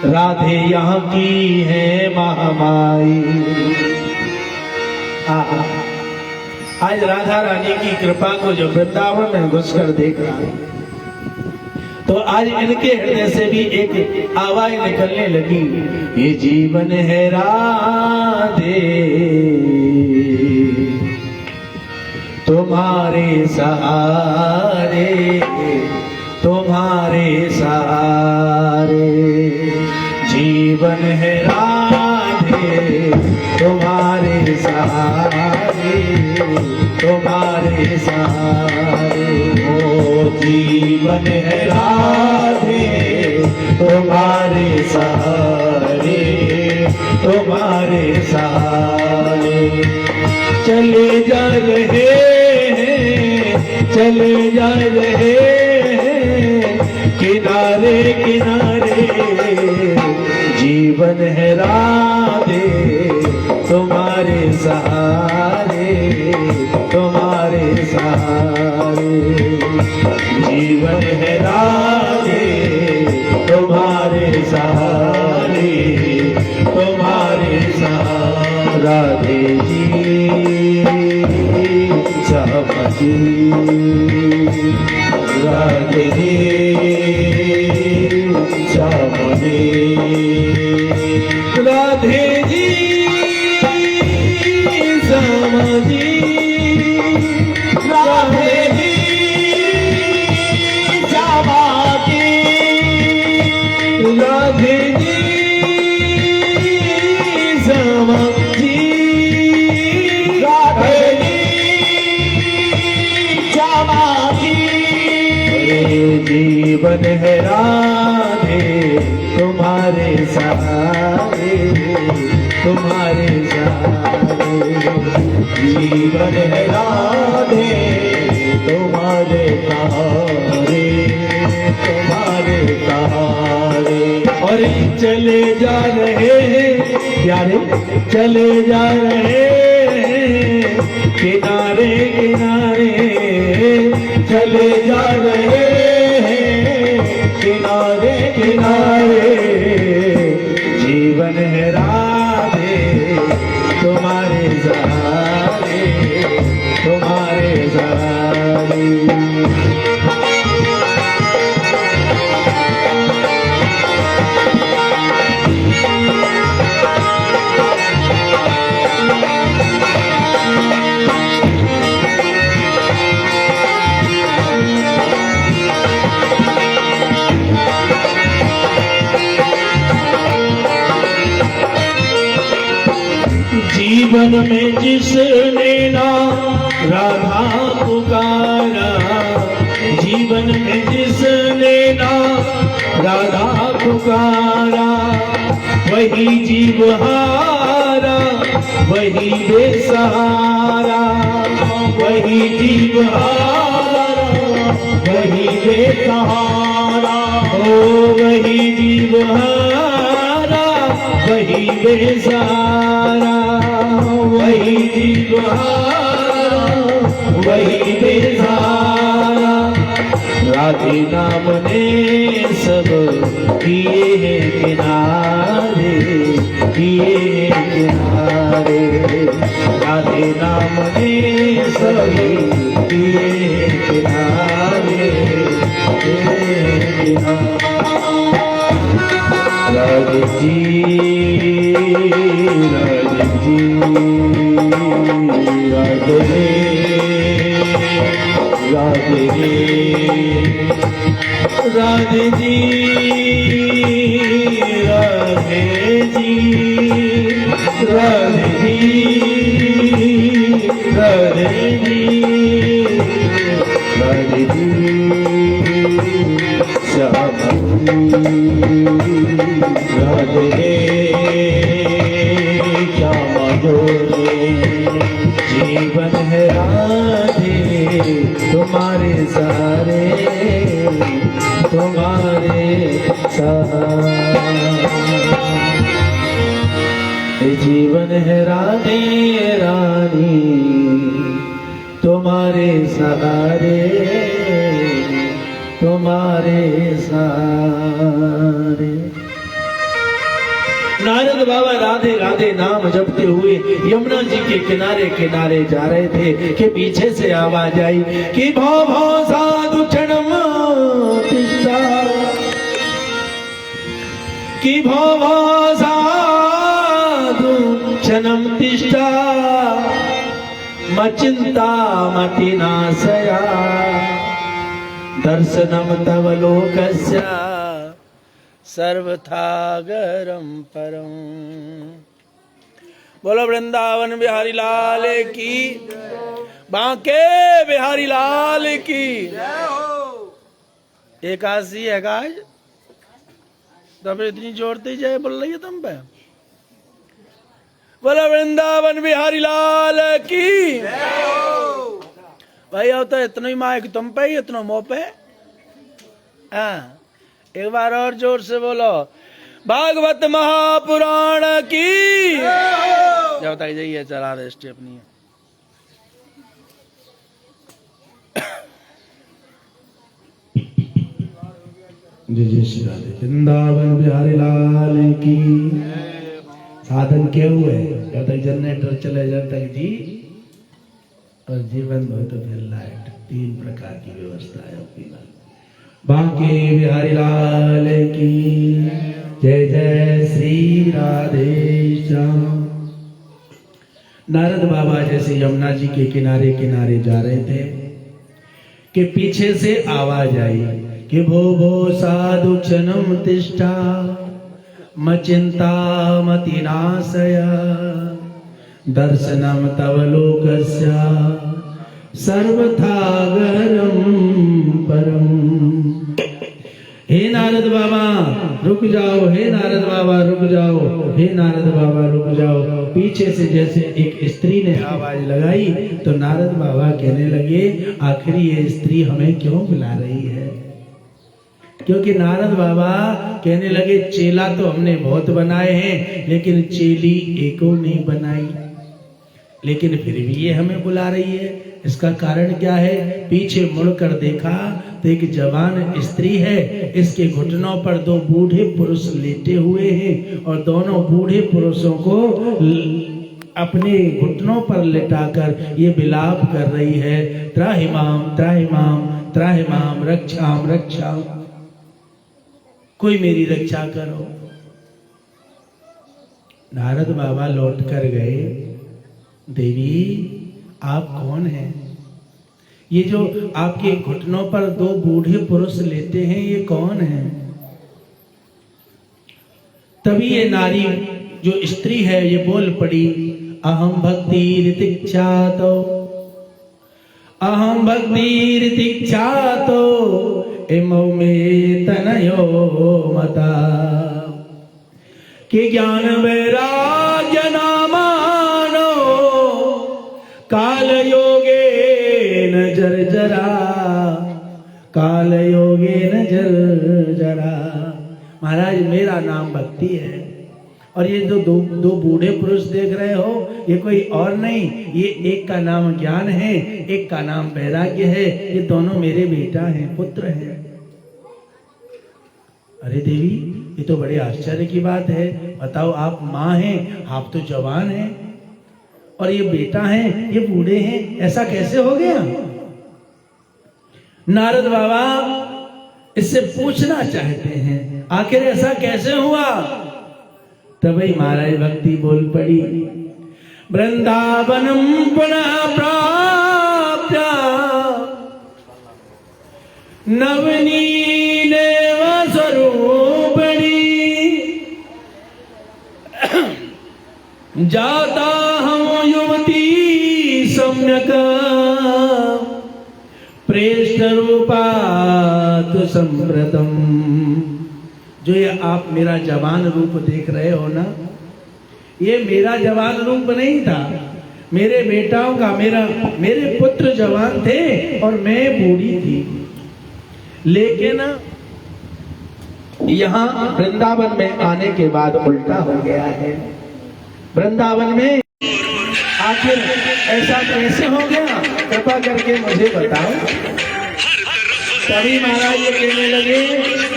राधे यहाँ की है महामाई। आज राधा रानी की कृपा को जो वृंदावन में घुसकर देख रहा है, तो आज इनके हृदय से भी एक आवाज निकलने लगी, ये जीवन है राधे तुम्हारे सहारे, तुम्हारे सहारे। जीवन है राधे तुम्हारे सहारे, तुम्हारे सहारे। ओ जीवन है राधे तुम्हारे सहारे, तुम्हारे सहारे। चले जा रहे हैं, चले जा रहे हैं किनारे किनारे। जीवन है राधे तुम्हारे सहारे, तुम्हारे सहारे। जीवन है राधे तुम्हारे सहारे, तुम्हारे सहारे। राधे जी समझी, राधे जी समझी, राधे जी समझी, राधे जी समझी, राधे जी समझी, राधे जीवन है राधे तुम्हारे सहारे, तुम्हारे सहारे। जीवन है राधे तुम्हारे सहारे, तुम्हारे सहारे। और चले जा रहे हैं प्यारे, चले जा रहे हैं किनारे किनारे, चले जा रहे हैं किनारे किनारे। जीवन है राधे तुम्हारे सहारे, तुम्हारे सहारे। जीवन में जिसने ना राधा पुकारा, जीवन में जिसने ना राधा पुकारा, वही जीव हारा, वही बेसहारा, वही जीव हारा, वही बेसहारा। ओ वही जीव हारा, वही बेसहारा, वही जीव हारा, वही बेसहारा। राधे नाम ने सब किए हैं किनारे, किए हैं किनारे। राधे नाम ने सब किए हैं किनारे, राधे जी, राधे जी, राधे राधे राधे जी, राधे राधे जी, राधे जी, राधे जी, राधे जी, श्यामा राधे श्यामा जोड़े जीवन है राधे तुम्हारे सहारे, तुम्हारे सहारे जीवन है राधे रानी तुम्हारे सहारे, तुम्हारे सहारे। नारद बाबा राधे राधे नाम जपते हुए यमुना जी के किनारे किनारे जा रहे थे कि पीछे से आवाज आई कि भव भव साधु क्षणम तिष्ठा, कि भव भव साधु क्षणम तिष्ठा, मचिंता मति नाशया, दर्शनम तव लोकस्य सर्वथागरम परम। बोलो वृंदावन बिहारी लाल की, बांके बिहारी लाल की। एकादशी है गाज, तो फिर इतनी जोरती जय बोल रही है तुम पे। बोलो वृंदावन बिहारी लाल की। भाई अब तो इतना ही माइक तुम पे ही, इतना मुंह पे। हाँ एक बार और जोर से बोलो, भागवत महापुराण की। जब तक जाइए चला रहे स्टेप नहीं है। जय जय श्री राधे। वृंदावन बिहारी लाल की। साधन क्या हुए जब तक जनरेटर चले जब तक जी, और जीवन हो तो फिर लाइट। 3 प्रकार की व्यवस्था है अपनी। बांके बिहारी लाल की जय जय श्री राधे श्याम। नारद बाबा जैसे यमुना जी के किनारे किनारे जा रहे थे कि पीछे से आवाज आई कि भो भो साधु क्षणम तिष्ठा, मचिंता मति नाशया, दर्शनम तव लोकस्य सर्वथागरम परम। हे नारद बाबा रुक जाओ, हे नारद बाबा रुक जाओ, हे नारद बाबा रुक जाओ। पीछे से जैसे एक स्त्री ने आवाज लगाई तो नारद बाबा कहने लगे आखिर ये स्त्री हमें क्यों बुला रही है। क्योंकि नारद बाबा कहने लगे चेला तो हमने बहुत बनाए हैं लेकिन चेली एको नहीं बनाई, लेकिन फिर भी ये हमें बुला रही है। इसका कारण क्या है? पीछे मुड़कर देखा तो एक जवान स्त्री है, इसके घुटनों पर 2 बूढ़े पुरुष लेटे हुए हैं और दोनों बूढ़े पुरुषों को अपने घुटनों पर लिटाकर ये विलाप कर रही है, त्राहिमाम त्राहिमाम त्राहिमाम रक्षाम रक्षाम, कोई मेरी रक्षा करो। नारद बाबा लौट कर गए, देवी आप कौन हैं? ये जो आपके घुटनों पर 2 बूढ़े पुरुष लेते हैं ये कौन है? तभी ये नारी जो स्त्री है ये बोल पड़ी, अहम भक्ति ऋतिक्षातो, अहम भक्ति ऋतिक्षातो इमौ मे तनयो मता, कि ज्ञान वैराग्य नामानो काल योगे न जर्जरा, काल योगे न जर्जरा। महाराज मेरा नाम भक्ति है और ये जो दो बूढ़े पुरुष देख रहे हो ये कोई और नहीं, ये एक का नाम ज्ञान है, एक का नाम वैराग्य है। ये दोनों मेरे बेटा हैं, पुत्र हैं। अरे देवी ये तो बड़े आश्चर्य की बात है। बताओ आप माँ हैं, आप तो जवान हैं और ये बेटा हैं, ये बूढ़े हैं, ऐसा कैसे हो गया? नारद बाबा इससे पूछना चाहते हैं आखिर ऐसा कैसे हुआ। तभी महाराज भक्ति बोल पड़ी, वृंदावनम पुनः प्राप्य नवनीनेव स्वरूपिणी जाता हम युवती सम्यक प्रेष्ठ रूपात संप्रतम। जो ये आप मेरा जवान रूप देख रहे हो ना, ये मेरा जवान रूप नहीं था, मेरे बेटाओं का, मेरे पुत्र जवान थे और मैं बूढ़ी थी। लेकिन यहाँ वृंदावन में आने के बाद उल्टा हो गया है। वृंदावन में आखिर ऐसा कैसे हो गया, कृपा करके मुझे बताओ। तभी महाराज ये कहने लगे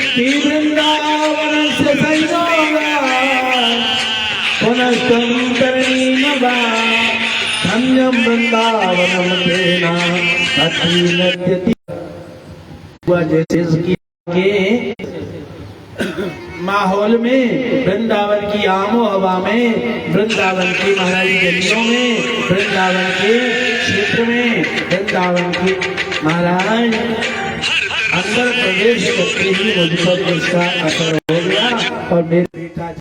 कि वृंदावन से संयोगा पुनस्तम करणीम वा धन्यम वृंदावनम तेना अति नद्यति। जैसे इसकी के माहौल में, वृंदावन की आमो हवा में, वृंदावन की महाराज गलियों में, वृंदावन के क्षेत्र में, वृंदावन की महाराज अंदर प्रवेश करते ही मुझ पर इसका असर हो गया और मेरे बेटा